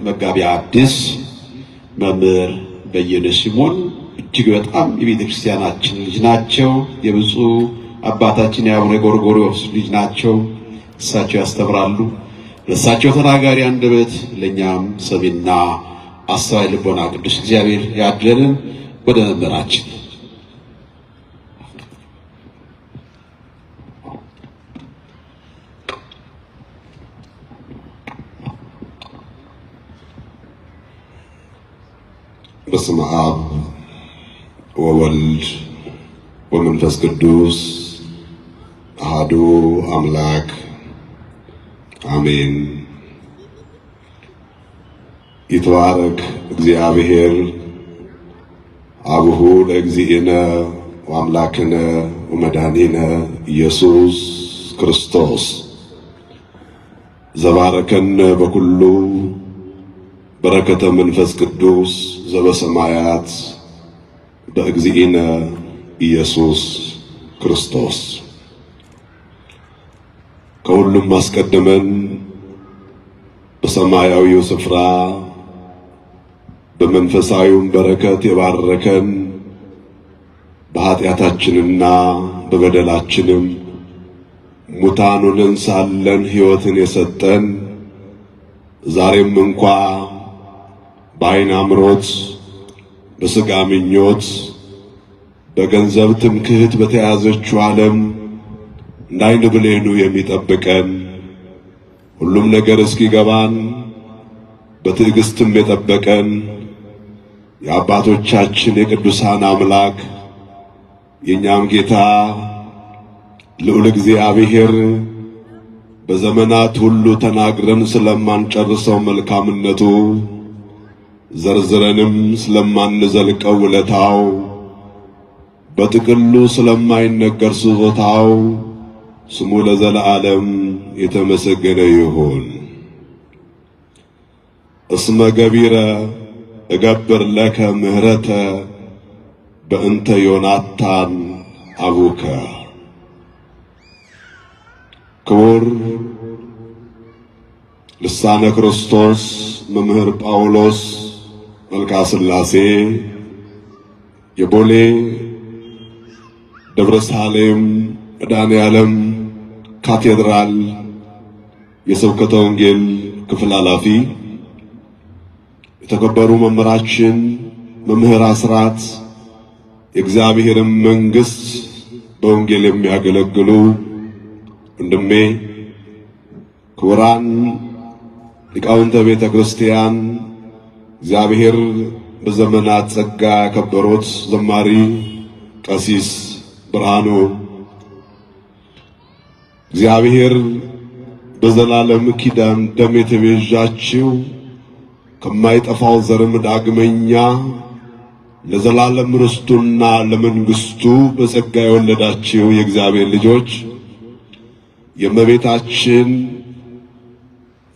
መጋቢ ሐዲስ መምህር በየነ ሲሞን እጅግ በጣም የቤተ ክርስቲያናችን ልጅ ናቸው። የብፁዕ አባታችን የአቡነ ጎርጎርዮስ ልጅ ናቸው። እሳቸው ያስተምራሉ። ለእሳቸው ተናጋሪ አንደበት ለእኛም ሰሚና አስተዋይ ልቦና ቅዱስ እግዚአብሔር ያድለን። ወደ መምህራችን በስመ አብ ወወልድ ወመንፈስ ቅዱስ አሐዱ አምላክ አሜን። ይትባረክ እግዚአብሔር አቡሁ ለእግዚእነ ወአምላክነ ወመድኃኒነ ኢየሱስ ክርስቶስ ዘባረከነ በኩሉ በረከተ መንፈስ ቅዱስ ዘበሰማያት በእግዚእነ ኢየሱስ ክርስቶስ። ከሁሉም አስቀድመን በሰማያዊው ስፍራ በመንፈሳዊው በረከት የባረከን በኃጢአታችንና በበደላችንም ሙታን ሆነን ሳለን ሕይወትን የሰጠን ዛሬም እንኳ በዓይን አምሮት በሥጋ ምኞት በገንዘብ ትምክህት በተያዘችው ዓለም እንዳይን ብሌኑ የሚጠብቀን ሁሉም ነገር እስኪገባን በትዕግስትም የጠበቀን የአባቶቻችን የቅዱሳን አምላክ የእኛም ጌታ ልዑል እግዚአብሔር በዘመናት ሁሉ ተናግረን ስለማንጨርሰው መልካምነቱ ዘርዝረንም ስለማንዘልቀው ውለታው በጥቅሉ ስለማይነገር ስጦታው ስሙ ለዘለዓለም የተመሰገነ ይሁን። እስመ ገቢረ እገብር ለከ ምህረተ በእንተ ዮናታን አቡከ። ክቡር ልሳነ ክርስቶስ መምህር ጳውሎስ መልካ ሥላሴ የቦሌ ደብረ ሳሌም መድኃኔዓለም ካቴድራል የስብከተ ወንጌል ክፍል ኃላፊ፣ የተከበሩ መምህራችን መምህር አስራት የእግዚአብሔርን መንግሥት በወንጌል የሚያገለግሉ ወንድሜ፣ ክቡራን ሊቃውንተ ቤተ ክርስቲያን፣ እግዚአብሔር በዘመናት ጸጋ ያከበሮት ዘማሪ ቀሲስ ብርሃኑ፣ እግዚአብሔር በዘላለም ኪዳን ደም የተቤዣችሁ ከማይጠፋው ዘርም ዳግመኛ ለዘላለም ርስቱና ለመንግሥቱ በጸጋ የወለዳችሁ የእግዚአብሔር ልጆች፣ የእመቤታችን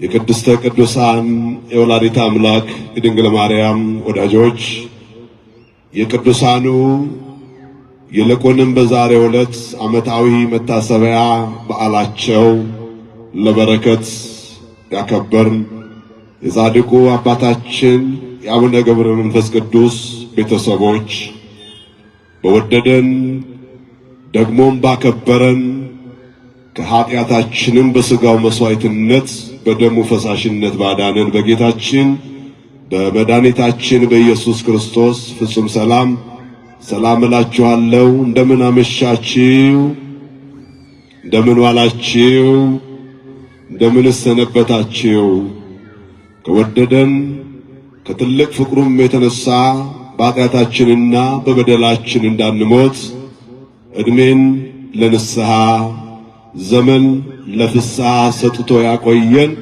የቅድስተ ቅዱሳን የወላዲተ አምላክ የድንግል ማርያም ወዳጆች፣ የቅዱሳኑ ይልቁንም በዛሬው ዕለት ዓመታዊ መታሰቢያ በዓላቸው ለበረከት ያከበርን የጻድቁ አባታችን የአቡነ ገብረ መንፈስ ቅዱስ ቤተሰቦች በወደደን ደግሞም ባከበረን ከኃጢአታችንም በሥጋው መሥዋዕትነት በደሙ ፈሳሽነት ባዳነን በጌታችን በመድኃኒታችን በኢየሱስ ክርስቶስ ፍጹም ሰላም ሰላም እላችኋለሁ። እንደምን አመሻችሁ? እንደምን ዋላችሁ? እንደምን ሰነበታችሁ? ከወደደን ከትልቅ ፍቅሩም የተነሳ በኃጢአታችንና በበደላችን እንዳንሞት ዕድሜን ለንስሐ ዘመን ለፍስሐ ሰጥቶ ያቆየን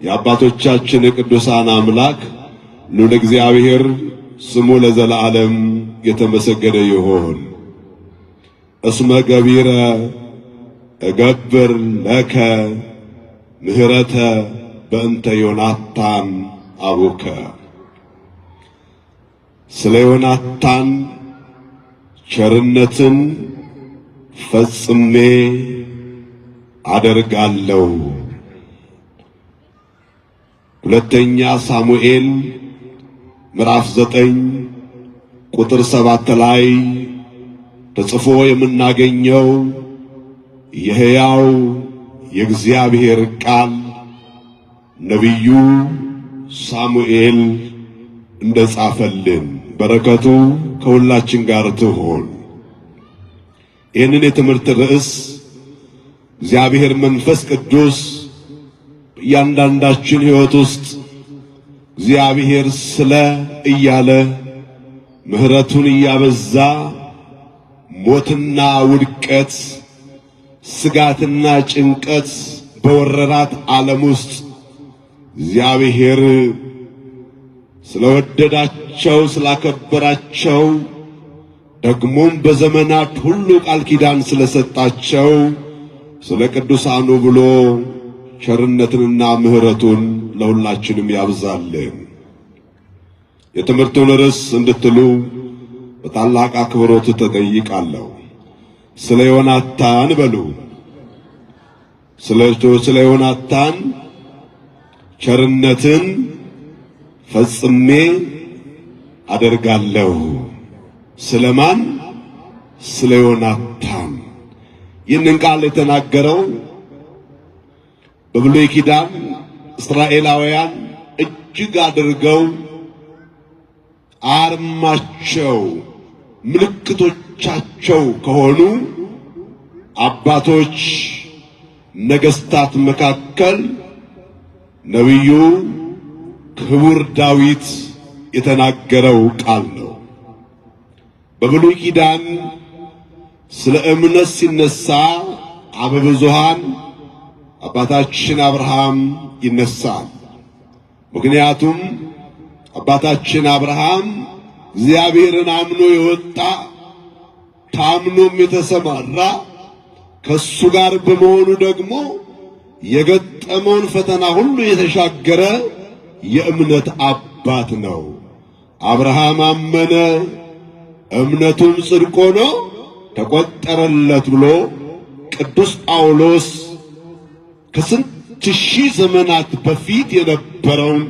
የአባቶቻችን የቅዱሳን አምላክ ልዑል እግዚአብሔር ስሙ ለዘለዓለም የተመሰገነ ይሁን። እስመ ገቢረ እገብር ለከ ምህረተ በእንተ ዮናታን አቡከ። ስለ ዮናታን ቸርነትን ፈጽሜ አደርጋለሁ። ሁለተኛ ሳሙኤል ምዕራፍ 9 ቁጥር 7 ላይ ተጽፎ የምናገኘው የሕያው የእግዚአብሔር ቃል ነቢዩ ሳሙኤል እንደጻፈልን በረከቱ ከሁላችን ጋር ትሆን። ይህንን የትምህርት ርዕስ እግዚአብሔር መንፈስ ቅዱስ በእያንዳንዳችን ሕይወት ውስጥ እግዚአብሔር ስለ እያለ ምሕረቱን እያበዛ ሞትና ውድቀት ስጋትና ጭንቀት በወረራት ዓለም ውስጥ እግዚአብሔር ስለወደዳቸው ስላከበራቸው ደግሞም በዘመናት ሁሉ ቃል ኪዳን ስለሰጣቸው ስለ ቅዱሳኑ ብሎ ቸርነትንና ምሕረቱን ለሁላችንም ያብዛልን። የትምህርቱን ርዕስ እንድትሉ በታላቅ አክብሮት ተጠይቃለሁ። ስለ ዮናታን በሉ። ስለ ዮናታን ቸርነትን ፈጽሜ አደርጋለሁ። ስለማን? ስለ ዮናታን። ይህንን ቃል የተናገረው በብሉይ ኪዳን እስራኤላውያን እጅግ አድርገው አርማቸው ምልክቶቻቸው ከሆኑ አባቶች ነገስታት መካከል ነቢዩ ክቡር ዳዊት የተናገረው ቃል ነው። በብሉይ ኪዳን ስለ እምነት ሲነሳ አበብዙሃን አባታችን አብርሃም ይነሳል። ምክንያቱም አባታችን አብርሃም እግዚአብሔርን አምኖ የወጣ ታምኖም የተሰማራ ከሱ ጋር በመሆኑ ደግሞ የገጠመውን ፈተና ሁሉ የተሻገረ የእምነት አባት ነው። አብርሃም አመነ፣ እምነቱም ጽድቅ ሆኖ ተቆጠረለት ብሎ ቅዱስ ጳውሎስ ከስንት ሺህ ዘመናት በፊት የነበረውን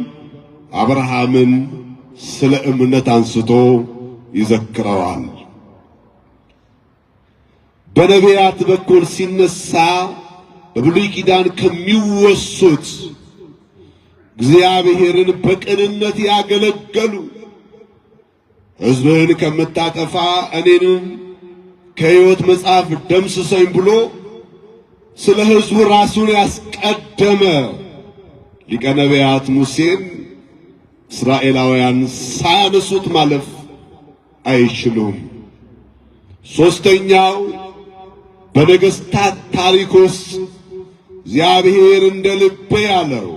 አብርሃምን ስለ እምነት አንስቶ ይዘክረዋል። በነቢያት በኩል ሲነሳ በብሉይ ኪዳን ከሚወሱት እግዚአብሔርን በቅንነት ያገለገሉ ሕዝብህን ከምታጠፋ እኔንም ከሕይወት መጽሐፍ ደምስሰኝ ብሎ ስለ ሕዝቡ ራሱን ያስቀደመ ሊቀ ነቢያት ሙሴን እስራኤላውያን ሳያነሱት ማለፍ አይችሉም። ሦስተኛው በነገሥታት ታሪክ ውስጥ እግዚአብሔር እንደ ልቤ ያለው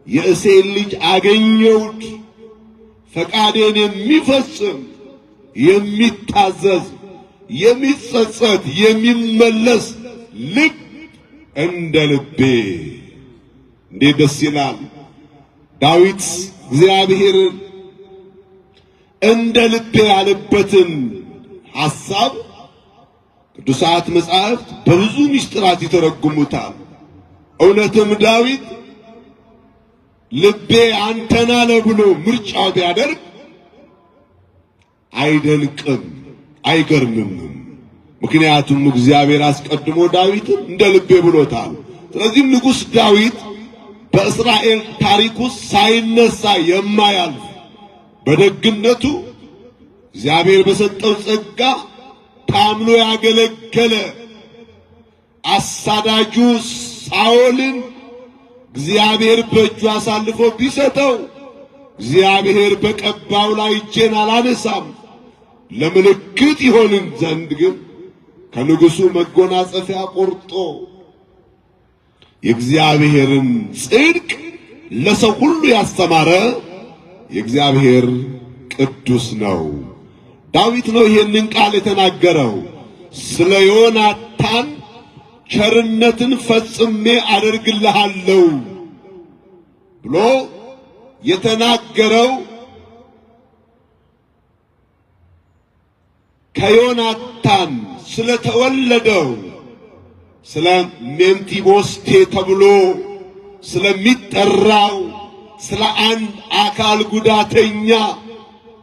የእሴይን ልጅ አገኘሁት፣ ፈቃዴን የሚፈጽም የሚታዘዝ የሚጸጸት የሚመለስ ልክ እንደ ልቤ። እንዴት ደስ ይላል! ዳዊት እግዚአብሔርን እንደ ልቤ ያለበትን ሐሳብ ቅዱሳት መጻሕፍት በብዙ ምስጢራት ይተረጉሙታል። እውነትም ዳዊት ልቤ አንተን አለ ብሎ ምርጫው ቢያደርግ አይደንቅም፣ አይገርምም። ምክንያቱም እግዚአብሔር አስቀድሞ ዳዊትን እንደ ልቤ ብሎታል። ስለዚህም ንጉሥ ዳዊት በእስራኤል ታሪክ ውስጥ ሳይነሳ የማያልፍ በደግነቱ እግዚአብሔር በሰጠው ጸጋ ታምኖ ያገለገለ አሳዳጁ ሳኦልን እግዚአብሔር በእጁ አሳልፎ ቢሰጠው እግዚአብሔር በቀባው ላይ እጄን አላነሳም ለምልክት ይሆንን ዘንድ ግን ከንጉሡ መጎናጸፊያ ቆርጦ የእግዚአብሔርን ጽድቅ ለሰው ሁሉ ያስተማረ የእግዚአብሔር ቅዱስ ነው። ዳዊት ነው ይህንን ቃል የተናገረው። ስለ ዮናታን ቸርነትን ፈጽሜ አደርግልሃለሁ ብሎ የተናገረው ከዮናታን ስለተወለደው ስለ ሜምፊቦስቴ ተብሎ ስለሚጠራው ስለ አንድ አካል ጉዳተኛ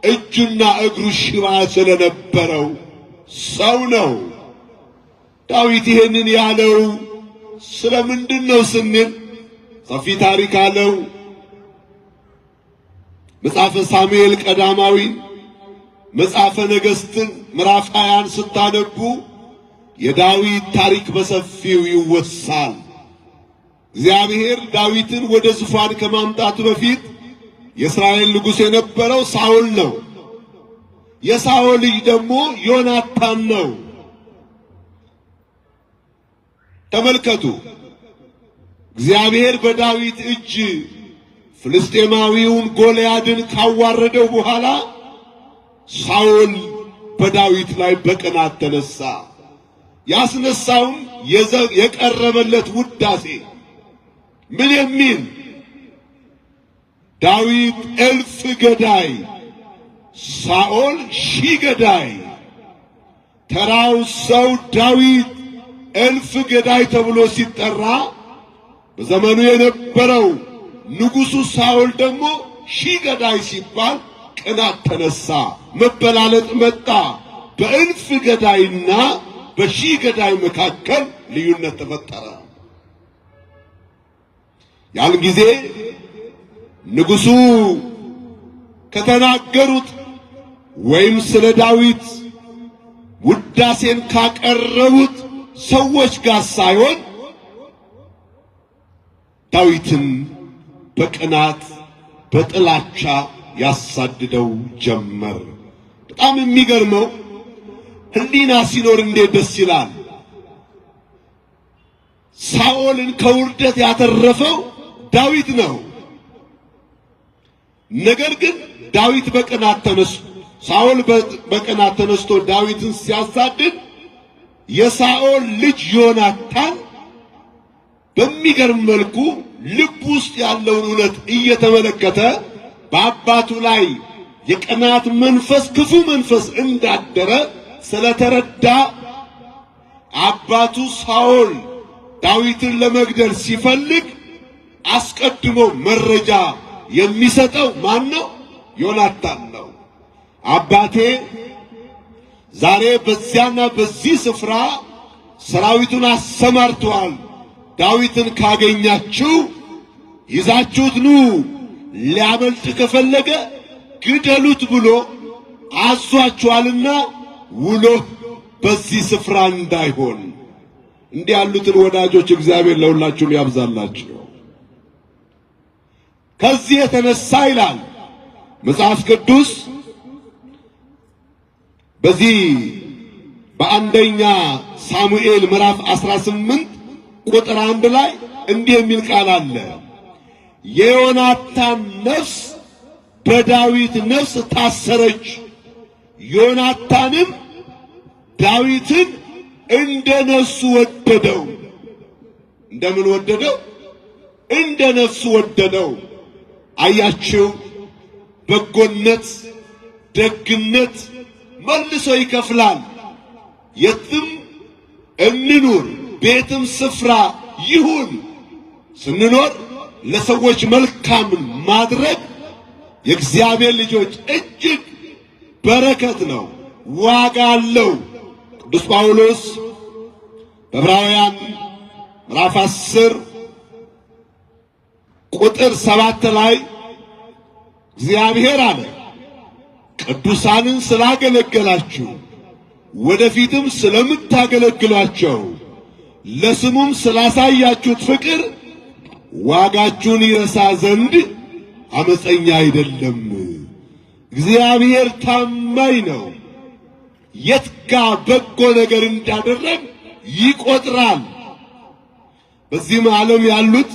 እጁና እግሩ ሽባ ስለነበረው ሰው ነው። ዳዊት ይሄንን ያለው ስለምንድን ነው ስንል ሰፊ ታሪክ አለው። መጽሐፈ ሳሙኤል ቀዳማዊ መጽሐፈ ነገሥትን ምዕራፍ 20 ስታነቡ የዳዊት ታሪክ በሰፊው ይወሳል። እግዚአብሔር ዳዊትን ወደ ዙፋን ከማምጣቱ በፊት የእስራኤል ንጉሥ የነበረው ሳኦል ነው። የሳኦል ልጅ ደግሞ ዮናታን ነው። ተመልከቱ፣ እግዚአብሔር በዳዊት እጅ ፍልስጤማዊውን ጎልያድን ካዋረደው በኋላ ሳኦል በዳዊት ላይ በቅናት ተነሳ። ያስነሳውም የቀረበለት ውዳሴ ምን የሚል ዳዊት እልፍ ገዳይ፣ ሳኦል ሺህ ገዳይ። ተራው ሰው ዳዊት እልፍ ገዳይ ተብሎ ሲጠራ በዘመኑ የነበረው ንጉሡ ሳኦል ደግሞ ሺህ ገዳይ ሲባል ቅናት ተነሳ፣ መበላለጥ መጣ። በእልፍ ገዳይና በሺህ ገዳይ መካከል ልዩነት ተፈጠረ። ያን ጊዜ ንጉሡ ከተናገሩት ወይም ስለ ዳዊት ውዳሴን ካቀረቡት ሰዎች ጋር ሳይሆን ዳዊትን በቅናት በጥላቻ ያሳድደው ጀመር። በጣም የሚገርመው ሕሊና ሲኖር እንዴት ደስ ይላል! ሳኦልን ከውርደት ያተረፈው ዳዊት ነው። ነገር ግን ዳዊት በቅናት ተነስቶ ሳኦል በቅናት ተነስቶ ዳዊትን ሲያሳድድ የሳኦል ልጅ ዮናታን በሚገርም መልኩ ልብ ውስጥ ያለውን እውነት እየተመለከተ በአባቱ ላይ የቅናት መንፈስ፣ ክፉ መንፈስ እንዳደረ ስለተረዳ አባቱ ሳኦል ዳዊትን ለመግደል ሲፈልግ አስቀድሞ መረጃ የሚሰጠው ማን ነው? ዮናታን ነው። አባቴ ዛሬ በዚያና በዚህ ስፍራ ሰራዊቱን አሰማርተዋል፣ ዳዊትን ካገኛችሁ ይዛችሁት ኑ፣ ሊያመልጥ ከፈለገ ግደሉት ብሎ አዟችኋልና ውሎ በዚህ ስፍራ እንዳይሆን። እንዲህ ያሉትን ወዳጆች እግዚአብሔር ለሁላችሁም ያብዛላችሁ። ከዚህ የተነሳ ይላል መጽሐፍ ቅዱስ በዚህ በአንደኛ ሳሙኤል ምዕራፍ 18 ቁጥር 1 ላይ እንዲህ የሚል ቃል አለ። የዮናታን ነፍስ በዳዊት ነፍስ ታሰረች፣ ዮናታንም ዳዊትን እንደ ነፍሱ ወደደው። እንደምን ወደደው? እንደ ነፍሱ ወደደው። አያችሁ፣ በጎነት ደግነት መልሶ ይከፍላል። የትም እንኑር ቤትም ስፍራ ይሁን ስንኖር ለሰዎች መልካም ማድረግ የእግዚአብሔር ልጆች እጅግ በረከት ነው፣ ዋጋ አለው። ቅዱስ ጳውሎስ በዕብራውያን ምዕራፍ 10 ቁጥር 7 ላይ እግዚአብሔር አለ ቅዱሳንን ስላገለገላችሁ ወደፊትም ስለምታገለግሏቸው ለስሙም ስላሳያችሁት ፍቅር ዋጋችሁን ይረሳ ዘንድ አመፀኛ አይደለም። እግዚአብሔር ታማኝ ነው። የትጋ በጎ ነገር እንዳደረግ ይቆጥራል። በዚህም ዓለም ያሉት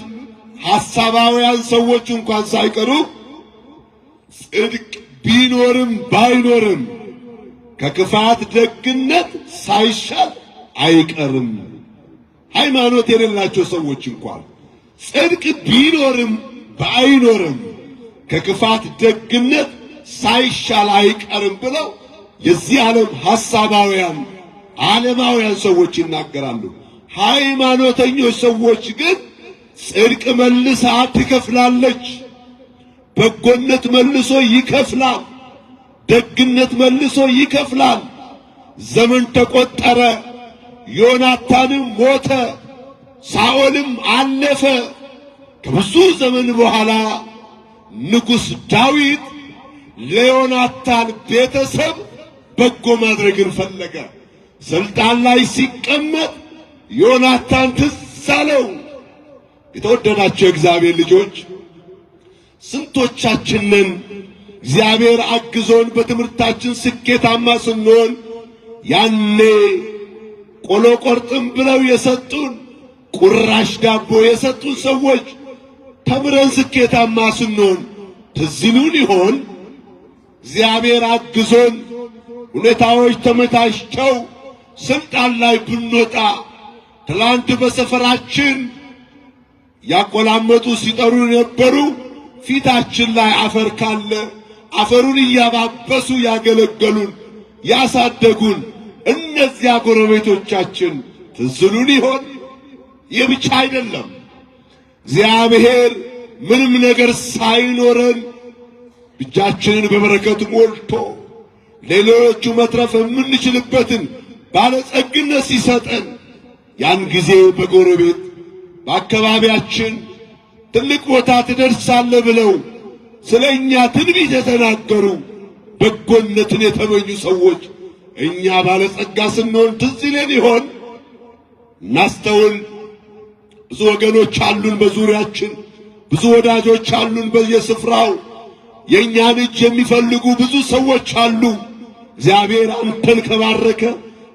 ሐሳባውያን ሰዎች እንኳን ሳይቀሩ ጽድቅ ቢኖርም ባይኖርም ከክፋት ደግነት ሳይሻል አይቀርም። ሃይማኖት የሌላቸው ሰዎች እንኳን ጽድቅ ቢኖርም ባይኖርም ከክፋት ደግነት ሳይሻል አይቀርም ብለው የዚህ ዓለም ሐሳባውያን ዓለማውያን ሰዎች ይናገራሉ። ሃይማኖተኞች ሰዎች ግን ጽድቅ መልሳ ትከፍላለች፣ በጎነት መልሶ ይከፍላል፣ ደግነት መልሶ ይከፍላል። ዘመን ተቆጠረ፣ ዮናታንም ሞተ፣ ሳኦልም አለፈ። ከብዙ ዘመን በኋላ ንጉሥ ዳዊት ለዮናታን ቤተሰብ በጎ ማድረግን ፈለገ። ስልጣን ላይ ሲቀመጥ ዮናታን ትዝ አለው። የተወደዳቸው የእግዚአብሔር ልጆች ስንቶቻችንን እግዚአብሔር አግዞን በትምህርታችን ስኬታማ ስንሆን ያኔ ቆሎ ቆርጥም ብለው የሰጡን ቁራሽ ዳቦ የሰጡን ሰዎች ተምረን ስኬታማ ስንሆን ትዝ ይሉን ይሆን? እግዚአብሔር አግዞን ሁኔታዎች ተመቻችተው ስልጣን ላይ ብንወጣ ትላንት በሰፈራችን ያቆላመጡ ሲጠሩ የነበሩ ፊታችን ላይ አፈር ካለ አፈሩን እያባበሱ ያገለገሉን ያሳደጉን እነዚያ ጎረቤቶቻችን ትዝ ይሉን ይሆን? ይህ ብቻ አይደለም። እግዚአብሔር ምንም ነገር ሳይኖረን እጃችንን በበረከት ሞልቶ ሌሎቹ መትረፍ የምንችልበትን ባለጸግነት ሲሰጠን ያን ጊዜ በጎረቤት በአካባቢያችን ትልቅ ቦታ ትደርሳለህ ብለው ስለኛ ትንቢት የተናገሩ በጎነትን የተመኙ ሰዎች እኛ ባለጸጋ ስንሆን ትዝ ይለን ይሆን? እናስተውል። ብዙ ወገኖች አሉን በዙሪያችን፣ ብዙ ወዳጆች አሉን በየስፍራው። የእኛን እጅ የሚፈልጉ ብዙ ሰዎች አሉ። እግዚአብሔር አንተን ከባረከ፣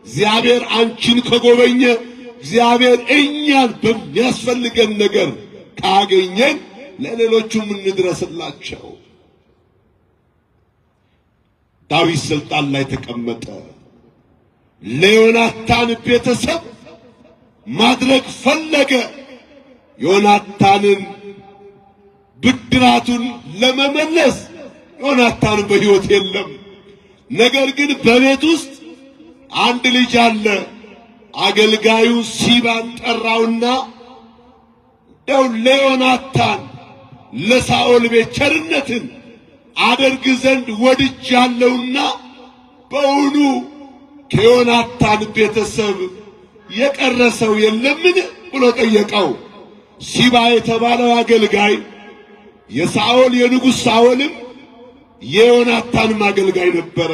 እግዚአብሔር አንቺን ከጎበኘ፣ እግዚአብሔር እኛን በሚያስፈልገን ነገር ካገኘን ለሌሎቹም እንድረስላቸው። ዳዊት ስልጣን ላይ ተቀመጠ። ለዮናታን ቤተሰብ ማድረግ ፈለገ። ዮናታንን ብድራቱን ለመመለስ ዮናታን በሕይወት የለም። ነገር ግን በቤት ውስጥ አንድ ልጅ አለ። አገልጋዩ ሲባን ጠራውና ደው ለዮናታን ለሳኦል ቤት ቸርነትን አደርግ ዘንድ ወድጃለሁና በእውኑ ከዮናታን ቤተሰብ የቀረሰው የለምን ብሎ ጠየቀው። ሲባ የተባለው አገልጋይ የሳኦል የንጉሥ ሳኦልም የዮናታንም አገልጋይ ነበረ።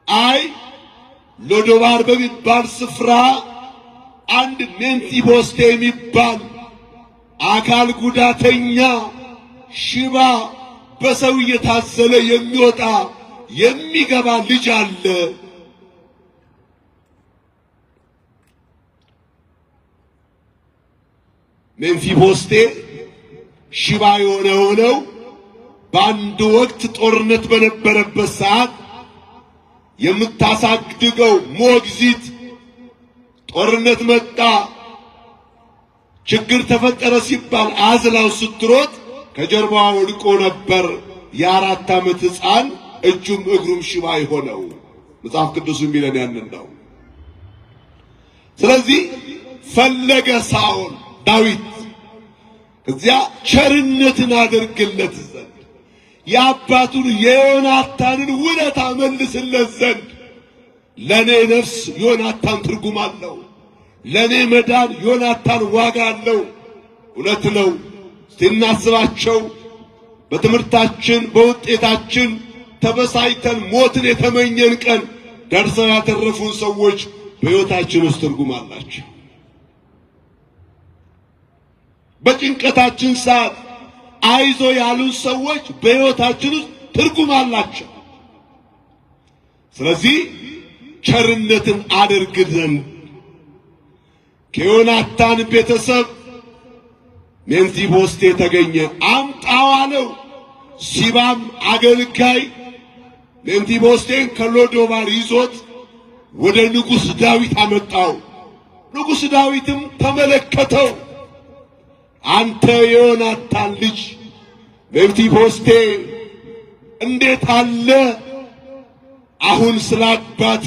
አይ ሎዶባር በሚባል ስፍራ አንድ ሜምፊቦስቴ የሚባል አካል ጉዳተኛ ሽባ በሰው እየታዘለ የሚወጣ የሚገባ ልጅ አለ። ሜምፊቦስቴ ሽባ የሆነው በአንድ ወቅት ጦርነት በነበረበት ሰዓት የምታሳድገው ሞግዚት ጦርነት መጣ፣ ችግር ተፈጠረ ሲባል አዝላው ስትሮጥ ከጀርባዋ ወድቆ ነበር የ4 ዓመት ሕፃን እጁም እግሩም ሽባ የሆነው። መጽሐፍ ቅዱስ የሚለን ያንን ነው። ስለዚህ ፈለገ ሳኦል ዳዊት እዚያ ቸርነትን አድርግለት ዘንድ የአባቱን የዮናታንን ውለታ መልስለት ዘንድ። ለኔ ነፍስ ዮናታን ትርጉም አለው። ለኔ መዳን ዮናታን ዋጋ አለው። እውነት ነው። ስናስባቸው በትምህርታችን በውጤታችን ተበሳይተን ሞትን የተመኘን ቀን ደርሰው ያተረፉን ሰዎች በሕይወታችን ውስጥ ትርጉም አላቸው። በጭንቀታችን ሰዓት አይዞ ያሉን ሰዎች በሕይወታችን ውስጥ ትርጉም አላቸው። ስለዚህ ቸርነትን አድርግ ዘንድ ከዮናታን ቤተሰብ ሜምፊቦስቴ ተገኘ። አምጣው አለው። ሲባም አገልጋይ ሜምፊቦስቴን ከሎዶባር ይዞት ወደ ንጉሥ ዳዊት አመጣው። ንጉሥ ዳዊትም ተመለከተው። አንተ የዮናታን ልጅ ሜምፊቦስቴ እንዴት አለ? አሁን ስለ አባት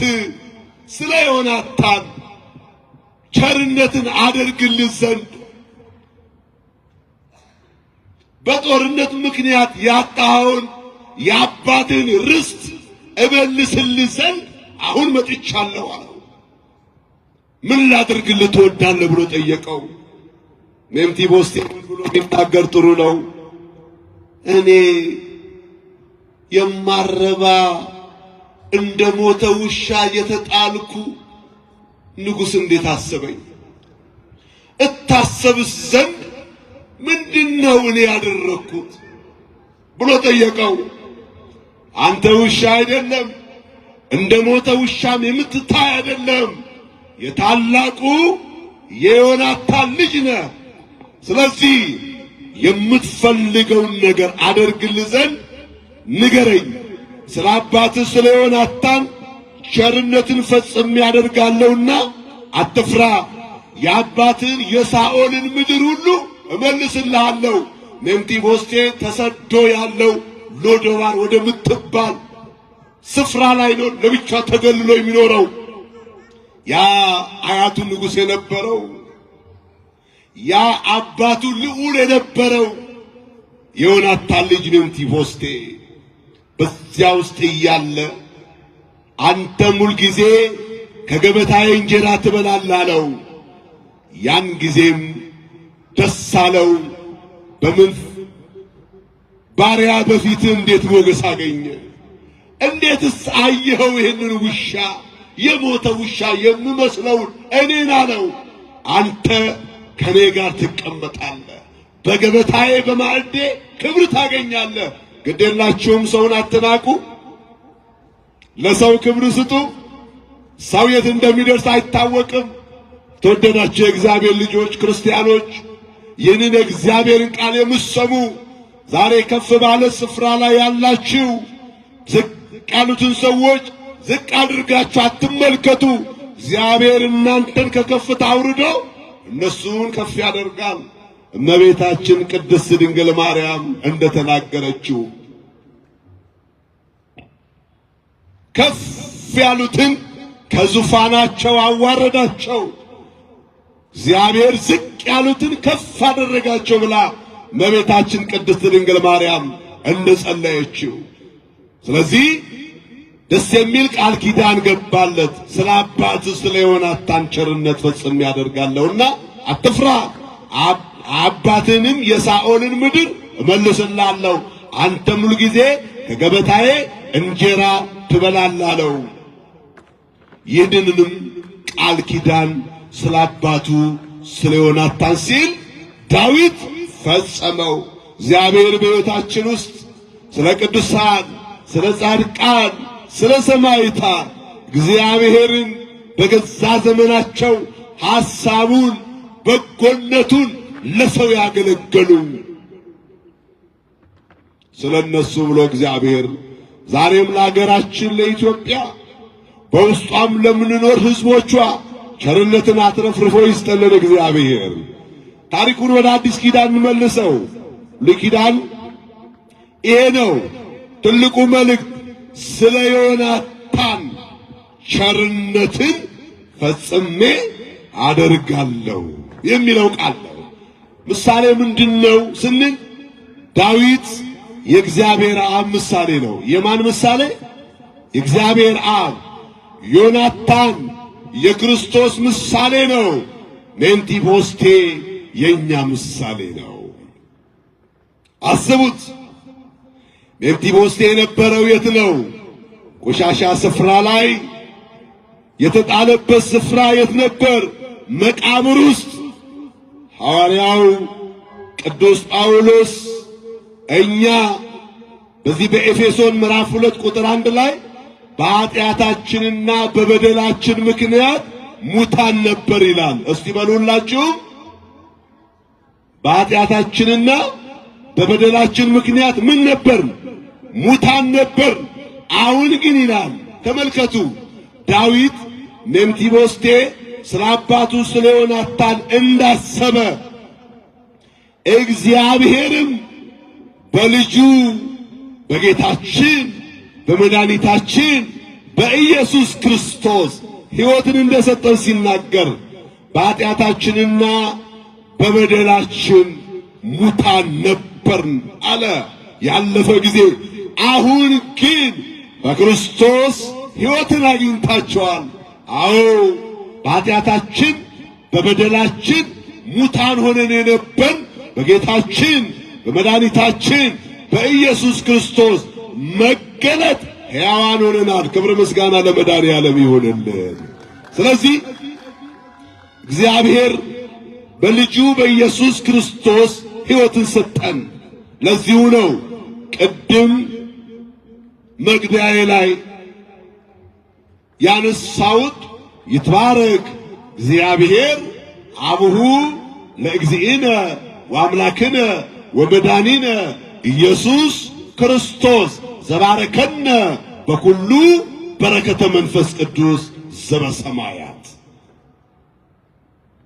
ስለ ዮናታን ቸርነትን አደርግልህ ዘንድ በጦርነት ምክንያት ያጣኸውን የአባትን ርስት እመልስልህ ዘንድ አሁን መጥቻለሁ አለው። ምን ላድርግልህ ትወዳለህ ብሎ ጠየቀው። ሜምፊቦስቴ ብሎ ቢናገር ጥሩ ነው። እኔ የማረባ እንደ ሞተ ውሻ የተጣልኩ ንጉሥ እንዴት አሰበኝ? እታሰብስ ዘንድ ምንድነው እኔ ያደረኩት ብሎ ጠየቀው። አንተ ውሻ አይደለም፣ እንደ ሞተ ውሻም የምትታይ አይደለም፣ የታላቁ የዮናታን ልጅ ነህ። ስለዚህ የምትፈልገውን ነገር አደርግልህ ዘንድ ንገረኝ። ስለ አባትህ ስለ ዮናታን ቸርነትን ፈጽሜ ያደርጋለሁና አትፍራ። የአባትህን የሳኦልን ምድር ሁሉ እመልስልሃለሁ። ሜምፊቦስቴ ተሰዶ ያለው ሎዶባር ወደምትባል ስፍራ ላይ ነው ለብቻ ተገልሎ የሚኖረው። ያ አያቱ ንጉሥ የነበረው ያ አባቱ ልዑል የነበረው የዮናታን ልጅ ሜምፊቦስቴ በዚያ ውስጥ እያለ አንተም ሁልጊዜ ከገበታዬ እንጀራ ትበላለህ አለው። ያን ጊዜም ደስ አለው። በምን ባሪያ በፊት እንዴት ሞገስ አገኘ? እንዴትስ አየኸው ይህንን ውሻ የሞተ ውሻ የምመስለውን እኔን አለው። አንተ ከኔ ጋር ትቀመጣለህ፣ በገበታዬ በማዕዴ ክብር ታገኛለህ። ግዴላችሁም ሰውን አትናቁ፣ ለሰው ክብር ስጡ። ሰው የት እንደሚደርስ አይታወቅም። ተወደዳችሁ የእግዚአብሔር ልጆች ክርስቲያኖች፣ ይህንን የእግዚአብሔርን ቃል የምትሰሙ ዛሬ ከፍ ባለ ስፍራ ላይ ያላችሁ ዝቅ ያሉትን ሰዎች ዝቅ አድርጋችሁ አትመልከቱ። እግዚአብሔር እናንተን ከከፍታ አውርዶ እነሱን ከፍ ያደርጋል። እመቤታችን ቅድስት ድንግል ማርያም እንደተናገረችው ከፍ ያሉትን ከዙፋናቸው አዋረዳቸው፣ እግዚአብሔር ዝቅ ያሉትን ከፍ አደረጋቸው ብላ እመቤታችን ቅድስት ድንግል ማርያም እንደጸለየችው። ስለዚህ ደስ የሚል ቃል ኪዳን ገባለት። ስለ አባትህ ስለ ዮናታን ቸርነት ፈጽሜ ያደርጋለሁና አትፍራ፣ አባትንም የሳኦልን ምድር እመልስልሃለሁ፣ አንተም ሁል ጊዜ ከገበታዬ እንጀራ ትበላለህ አለው። ይህንንም ቃል ኪዳን ስለ አባቱ ስለ ዮናታን ሲል ዳዊት ፈጸመው። እግዚአብሔር በሕይወታችን ውስጥ ስለ ቅዱሳን፣ ስለ ጻድቃን፣ ስለ ሰማዕታት እግዚአብሔርን በገዛ ዘመናቸው ሐሳቡን በጎነቱን ለሰው ያገለገሉ ስለነሱ ብሎ እግዚአብሔር ዛሬም ለሀገራችን ለኢትዮጵያ በውስጧም ለምንኖር ሕዝቦቿ ቸርነትን አትረፍርፎ ይስጠልን እግዚአብሔር። ታሪኩን ወደ አዲስ ኪዳን እንመልሰው። ለኪዳን ይሄ ነው ትልቁ መልእክት። ስለ ዮናታን ቸርነትን ፈጽሜ አደርጋለሁ የሚለው ቃል ነው። ምሳሌ ምንድነው ስንል ዳዊት የእግዚአብሔር አብ ምሳሌ ነው። የማን ምሳሌ? የእግዚአብሔር አብ። ዮናታን የክርስቶስ ምሳሌ ነው። ሜምፊቦስቴ የኛ ምሳሌ ነው። አስቡት፣ ሜምፊቦስቴ የነበረው የት ነው? ቆሻሻ ስፍራ ላይ የተጣለበት ስፍራ የት ነበር? መቃብር ውስጥ። ሐዋርያው ቅዱስ ጳውሎስ እኛ በዚህ በኤፌሶን ምዕራፍ 2 ቁጥር 1 ላይ በኃጢአታችንና በበደላችን ምክንያት ሙታን ነበር ይላል። እስቲ በሉላችሁ፣ በኃጢአታችንና በበደላችን ምክንያት ምን ነበር? ሙታን ነበር። አሁን ግን ይላል፣ ተመልከቱ፣ ዳዊት ሜምፊቦስቴ ስለ አባቱ ስለ ዮናታን እንዳሰበ እግዚአብሔርም በልጁ በጌታችን በመድኃኒታችን በኢየሱስ ክርስቶስ ሕይወትን እንደሰጠን ሲናገር በኃጢአታችንና በበደላችን ሙታን ነበርን አለ ያለፈ ጊዜ። አሁን ግን በክርስቶስ ሕይወትን አግኝታችኋል። አዎ በኃጢአታችን በበደላችን ሙታን ሆነን የነበርን በጌታችን በመድኃኒታችን በኢየሱስ ክርስቶስ መገለጥ ሕያዋን ሆነናል። ክብር ምስጋና ለመድኃኔዓለም ይሁንልን። ስለዚህ እግዚአብሔር በልጁ በኢየሱስ ክርስቶስ ሕይወትን ሰጠን። ለዚሁ ነው ቅድም መግቢያዬ ላይ ያነሳሁት ይትባረክ እግዚአብሔር አቡሁ ለእግዚእነ ወአምላክነ ወመድኃኒነ ኢየሱስ ክርስቶስ ዘባረከነ በኩሉ በረከተ መንፈስ ቅዱስ ዘበሰማያት።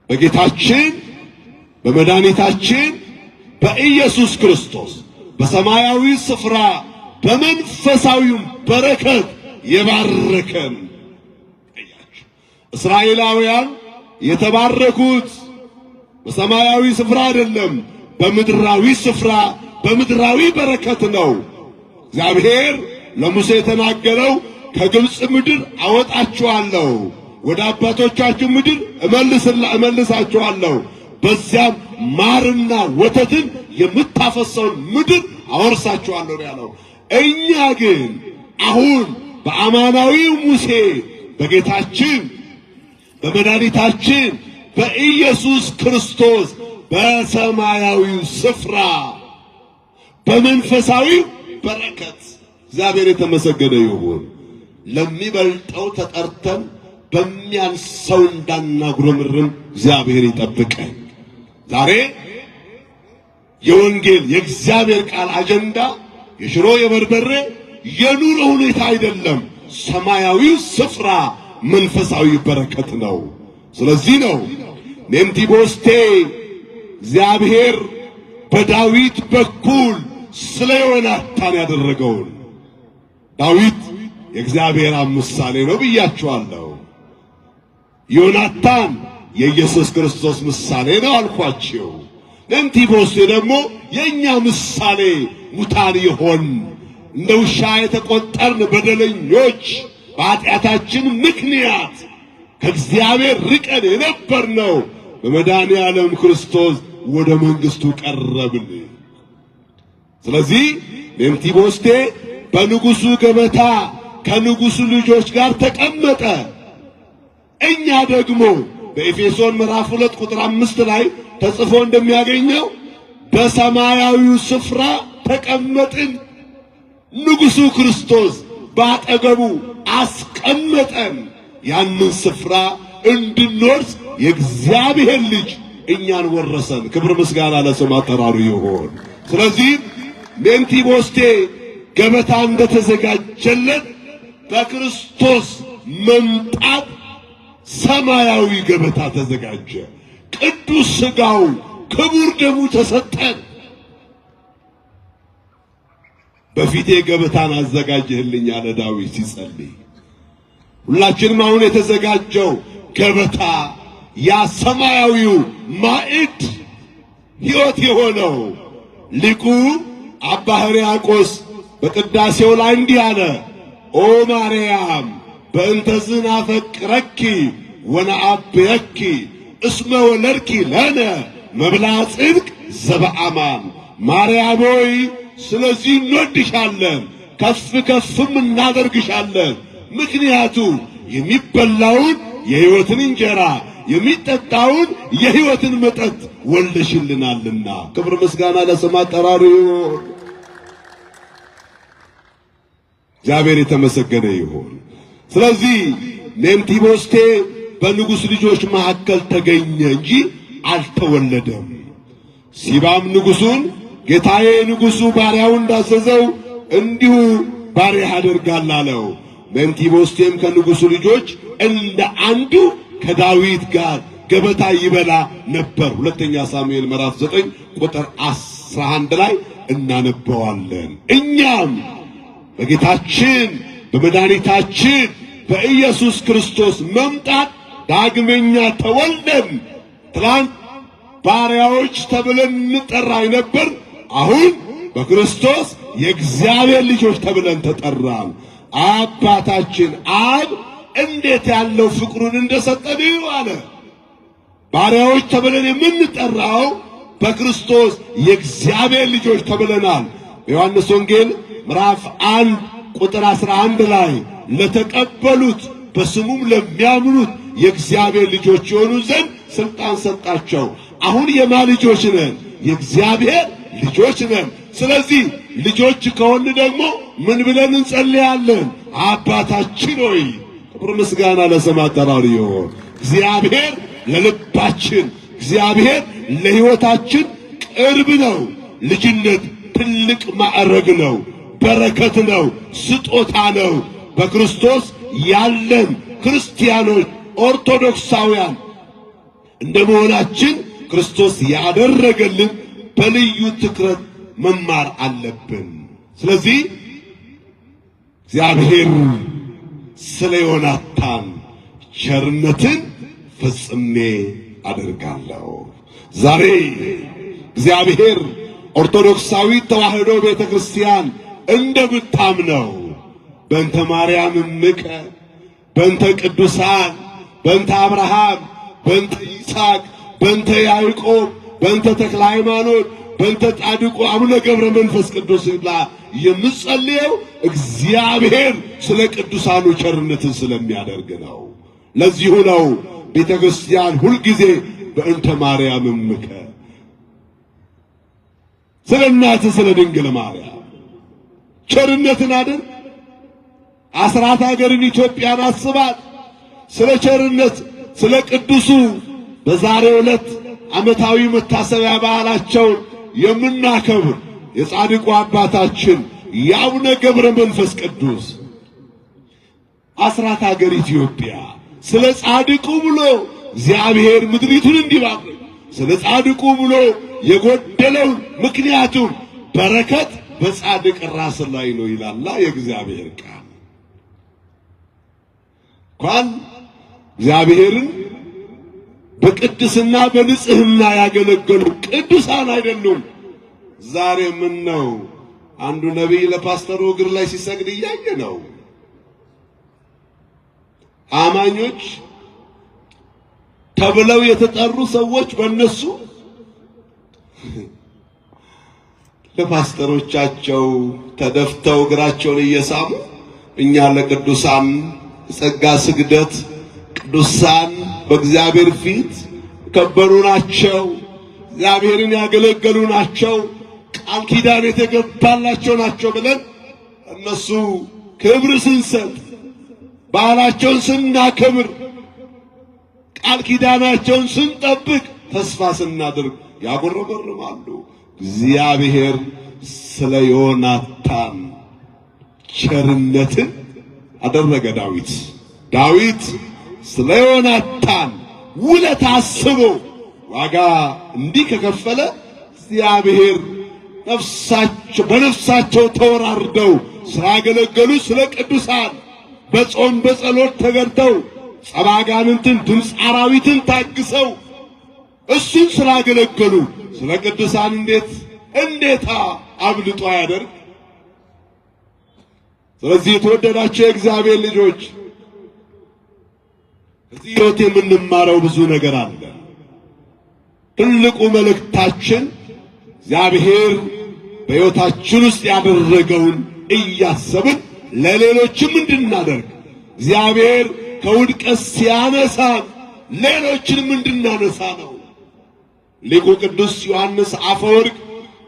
በጌታችን በመድኃኒታችን በኢየሱስ ክርስቶስ በሰማያዊ ስፍራ በመንፈሳዊው በረከት የባረከን። እስራኤላውያን የተባረኩት በሰማያዊ ስፍራ አይደለም፣ በምድራዊ ስፍራ በምድራዊ በረከት ነው። እግዚአብሔር ለሙሴ የተናገረው ከግብፅ ምድር አወጣችኋለሁ፣ ወደ አባቶቻችሁ ምድር እመልሳችኋለሁ፣ በዚያም ማርና ወተትን የምታፈሰውን ምድር አወርሳችኋለሁ ያለው። እኛ ግን አሁን በአማናዊው ሙሴ በጌታችን በመድኃኒታችን በኢየሱስ ክርስቶስ በሰማያዊው ስፍራ በመንፈሳዊ በረከት እግዚአብሔር የተመሰገነ ይሁን። ለሚበልጠው ተጠርተን በሚያንሰው እንዳናጉረምርም እግዚአብሔር ይጠብቀን። ዛሬ የወንጌል የእግዚአብሔር ቃል አጀንዳ የሽሮ የበርበሬ የኑሮ ሁኔታ አይደለም፣ ሰማያዊ ስፍራ መንፈሳዊ በረከት ነው። ስለዚህ ነው ሜምፊቦስቴ እግዚአብሔር በዳዊት በኩል ስለ ዮናታን ያደረገውን። ዳዊት የእግዚአብሔር ምሳሌ ነው ብያችኋለሁ። ዮናታን የኢየሱስ ክርስቶስ ምሳሌ ነው አልኳችሁ። ሜምፊቦስቴ ደግሞ የኛ ምሳሌ ሙታን ይሆን እንደ ውሻ የተቆጠርን በደለኞች በኃጢአታችን ምክንያት ከእግዚአብሔር ርቀን የነበርነው በመድኃኔዓለም ክርስቶስ ወደ መንግሥቱ ቀረብን። ስለዚህ ሜምፊቦስቴ በንጉሡ ገበታ ከንጉሡ ልጆች ጋር ተቀመጠ። እኛ ደግሞ በኤፌሶን ምዕራፍ 2 ቁጥር 5 ላይ ተጽፎ እንደሚያገኘው በሰማያዊው ስፍራ ተቀመጥን። ንጉሡ ክርስቶስ ባጠገቡ አስቀመጠን። ያንን ስፍራ እንድንወርስ የእግዚአብሔር ልጅ እኛን ወረሰን። ክብር ምስጋና ለስሙ አጠራሩ ይሁን። ስለዚህ ሜምፊቦስቴ ገበታ እንደተዘጋጀለት በክርስቶስ መምጣት ሰማያዊ ገበታ ተዘጋጀ። ቅዱስ ሥጋው ክቡር ደሙ ተሰጠን። በፊቴ ገበታን አዘጋጀህልኝ አለ ዳዊት ሲጸልይ። ሁላችንም አሁን የተዘጋጀው ገበታ ያ ሰማያዊው ማዕድ ሕይወት የሆነው ሊቁ አባ ሕርያቆስ በቅዳሴው ላይ እንዲህ አለ። ኦ ማርያም በእንተ ዝናፈቅረኪ ወነአብየኪ እስመ ወለድኪ ለነ መብላ ጽድቅ ዘበአማን። ማርያም ሆይ ስለዚህ እንወድሻለን፣ ከፍ ከፍም እናደርግሻለን። ምክንያቱ የሚበላውን የሕይወትን እንጀራ የሚጠጣውን የሕይወትን መጠጥ ወልደሽልናልና። ክብር ምስጋና ለስሙ አጠራሩ ይሁን። እግዚአብሔር የተመሰገነ ይሁን። ስለዚህ ሜምፊቦስቴ በንጉሥ ልጆች መካከል ተገኘ እንጂ አልተወለደም። ሲባም ንጉሡን ጌታዬ ንጉሡ ባሪያው እንዳዘዘው እንዲሁ ባሪያህ አደርጋለሁ አለው። ሜምፊቦስቴም ከንጉሡ ልጆች እንደ አንዱ ከዳዊት ጋር ገበታ ይበላ ነበር። ሁለተኛ ሳሙኤል ምዕራፍ 9 ቁጥር 11 ላይ እናነበዋለን። እኛም በጌታችን በመድኃኒታችን በኢየሱስ ክርስቶስ መምጣት ዳግመኛ ተወልደን። ትላንት ባሪያዎች ተብለን እንጠራ ነበር። አሁን በክርስቶስ የእግዚአብሔር ልጆች ተብለን ተጠራን። አባታችን አብ እንዴት ያለው ፍቅሩን እንደሰጠን አለ። ባሪያዎች ተብለን የምንጠራው በክርስቶስ የእግዚአብሔር ልጆች ተብለናል። በዮሐንስ ወንጌል ምዕራፍ 1 ቁጥር 11 ላይ ለተቀበሉት በስሙም ለሚያምኑት የእግዚአብሔር ልጆች የሆኑ ዘንድ ስልጣን ሰጣቸው። አሁን የማን ልጆች ነን? የእግዚአብሔር ልጆች ነን። ስለዚህ ልጆች ከሆን ደግሞ ምን ብለን እንጸልያለን? አባታችን ሆይ። ክብር ምስጋና ለስም አጠራሩ ይሁን። እግዚአብሔር ለልባችን፣ እግዚአብሔር ለሕይወታችን ቅርብ ነው። ልጅነት ትልቅ ማዕረግ ነው፣ በረከት ነው፣ ስጦታ ነው። በክርስቶስ ያለን ክርስቲያኖች ኦርቶዶክሳውያን እንደመሆናችን ክርስቶስ ያደረገልን በልዩ ትኩረት መማር አለብን። ስለዚህ እግዚአብሔር ስለ ዮናታን ቸርነትን ፈጽሜ አደርጋለሁ። ዛሬ እግዚአብሔር ኦርቶዶክሳዊ ተዋሕዶ ቤተክርስቲያን እንደምታምነው በእንተ ማርያም እምከ፣ በእንተ ቅዱሳን፣ በእንተ አብርሃም፣ በእንተ ይስሐቅ፣ በእንተ ያዕቆብ፣ በእንተ ተክለ ሃይማኖት፣ በእንተ ጻድቁ አቡነ ገብረ መንፈስ ቅዱስ የምጸልየው እግዚአብሔር ስለ ቅዱሳኑ ቸርነትን ስለሚያደርግ ነው። ለዚሁ ነው ቤተ ክርስቲያን ሁልጊዜ በእንተ ማርያም እምከ፣ ስለ እናትህ ስለ ድንግል ማርያም ቸርነትን አድን። አስራት ሀገርን ኢትዮጵያን አስባት። ስለ ቸርነት ስለ ቅዱሱ በዛሬው ዕለት ዓመታዊ መታሰቢያ በዓላቸውን የምናከብር የጻድቁ አባታችን የአቡነ ገብረ መንፈስ ቅዱስ አስራት ሀገር ኢትዮጵያ ስለ ጻድቁ ብሎ እግዚአብሔር ምድሪቱን እንዲባርክ ስለ ጻድቁ ብሎ የጎደለው ምክንያቱም በረከት በጻድቅ ራስ ላይ ነው ይላል የእግዚአብሔር ቃል። እንኳን እግዚአብሔርን በቅድስና በንጽህና ያገለገሉ ቅዱሳን አይደሉም። ዛሬ ምን ነው አንዱ ነቢይ ለፓስተሩ እግር ላይ ሲሰግድ እያየ ነው። አማኞች ተብለው የተጠሩ ሰዎች በእነሱ ለፓስተሮቻቸው ተደፍተው እግራቸውን እየሳሙ እኛ ለቅዱሳን ጸጋ ስግደት ቅዱሳን በእግዚአብሔር ፊት ከበሩ ናቸው፣ እግዚአብሔርን ያገለገሉ ናቸው፣ ቃል ኪዳን የተገባላቸው ናቸው ብለን እነሱ ክብር ስንሰጥ በዓላቸውን ስናከብር ቃል ኪዳናቸውን ስንጠብቅ ተስፋ ስናደርግ ያጎረበርማሉ። እግዚአብሔር ስለ ዮናታን ቸርነትን አደረገ። ዳዊት ስለ ዮናታን ውለታ አስቦ ዋጋ እንዲህ ከከፈለ እግዚአብሔር በነፍሳቸው ተወራርደው ስላገለገሉ ስለ ቅዱሳን በጾም በጸሎት ተገርተው ጸባጋንንትን ድምፅ አራዊትን ታግሰው እሱን ስላገለገሉ ስለ ቅዱሳን እንዴታ አብልጦ ያደርግ። ስለዚህ የተወደዳቸው የእግዚአብሔር ልጆች እዚህ ሕይወት የምንማረው ብዙ ነገር አለ። ትልቁ መልእክታችን እግዚአብሔር በሕይወታችን ውስጥ ያደረገውን እያሰብን ለሌሎችም እንድናደርግ እግዚአብሔር ከውድቀት ሲያነሳን ሌሎችንም እንድናነሳ ነው። ሊቁ ቅዱስ ዮሐንስ አፈወርቅ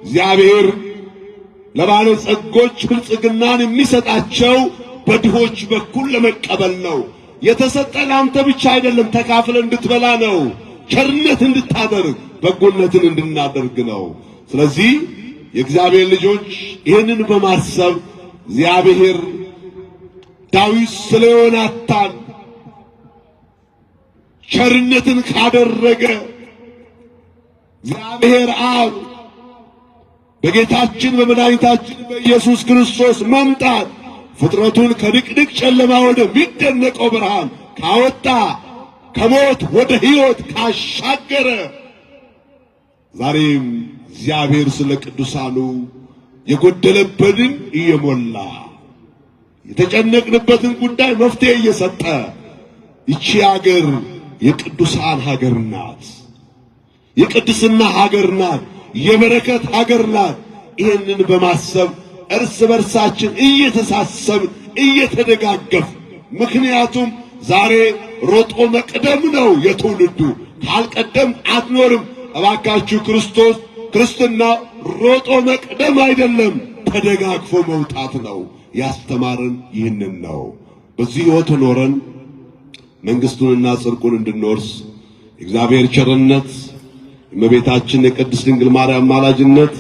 እግዚአብሔር ለባለጸጎች ብልጽግናን የሚሰጣቸው በድሆች በኩል ለመቀበል ነው። የተሰጠ ለአንተ ብቻ አይደለም፣ ተካፍለ እንድትበላ ነው። ቸርነት እንድታደርግ በጎነትን እንድናደርግ ነው። ስለዚህ የእግዚአብሔር ልጆች ይህንን በማሰብ እግዚአብሔር ዳዊት ስለ ዮናታን ቸርነትን ካደረገ እግዚአብሔር አብ በጌታችን በመድኃኒታችን በኢየሱስ ክርስቶስ መምጣት ፍጥረቱን ከድቅድቅ ጨለማ ወደሚደነቀው ብርሃን ካወጣ ከሞት ወደ ሕይወት ካሻገረ ዛሬም እግዚአብሔር ስለ ቅዱሳኑ የጎደለበትን እየሞላ የተጨነቅንበትን ጉዳይ መፍትሄ እየሰጠ ይቺ ሀገር የቅዱሳን ሀገር ናት። የቅድስና ሀገር ናት። የበረከት ሀገር ናት። ይህንን በማሰብ እርስ በርሳችን እየተሳሰብን እየተደጋገፍ ምክንያቱም ዛሬ ሮጦ መቅደም ነው የትውልዱ ካልቀደም አትኖርም። እባካችሁ ክርስትና ሮጦ መቅደም አይደለም፣ ተደጋግፎ መውጣት ነው። ያስተማረን ይህንን ነው። በዚህ ሕይወት ኖረን መንግስቱንና ጽድቁን እንድንወርስ የእግዚአብሔር ቸርነት፣ የእመቤታችን የቅድስት ድንግል ማርያም አማላጅነት፣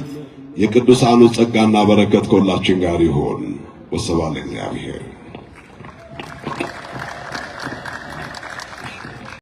የቅዱሳኑ ጸጋና በረከት ከሁላችን ጋር ይሁን። ወስብሐት ለእግዚአብሔር።